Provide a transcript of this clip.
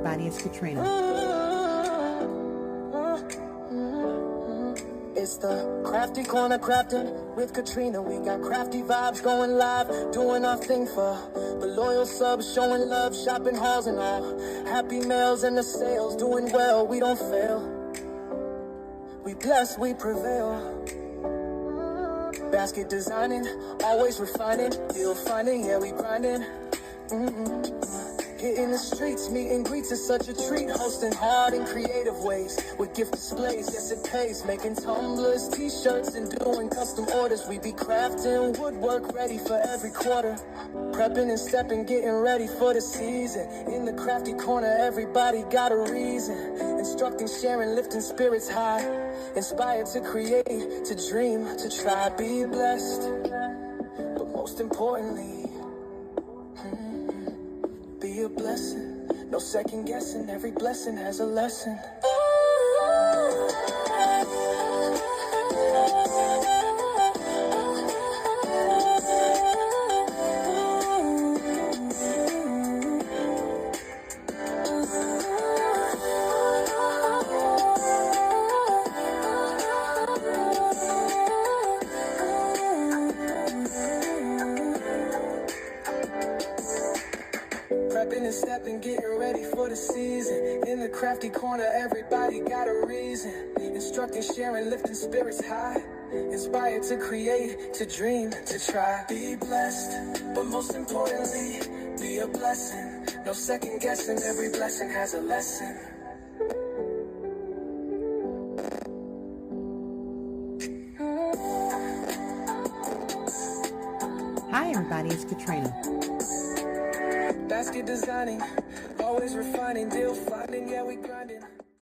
everybody, it's Katrina. It's the Crafty Corner crafting with Katrina. We got crafty vibes going live, doing our thing for the loyal subs, showing love, shopping hauls and all. Happy mails and the sales, doing well, we don't fail. We bless, we prevail. Basket designing, always refining, deal finding, yeah, we grinding. Hitting the streets, meet and greets is such a treat. Hosting hard in creative ways with gift displays, yes it pays. Making tumblers, t-shirts and doing custom orders. We be crafting woodwork ready for every quarter. Prepping and stepping, getting ready for the season. In the Crafty Corner, everybody got a reason. Instructing, sharing, lifting spirits high. Inspired to create, to dream, to try. Be blessed, but most importantly, be a blessing, no second guessing, every blessing has a lesson. Prepping and stepping, getting ready for the season. In the Crafty Corner, everybody got a reason. Instructing, sharing, lifting spirits high. Inspired to create, to dream, to try. Be blessed, but most importantly, be a blessing. No second guessing, every blessing has a lesson. Hi everybody, it's Katrina. Basket designing, always refining, deal finding, yeah, we grinding.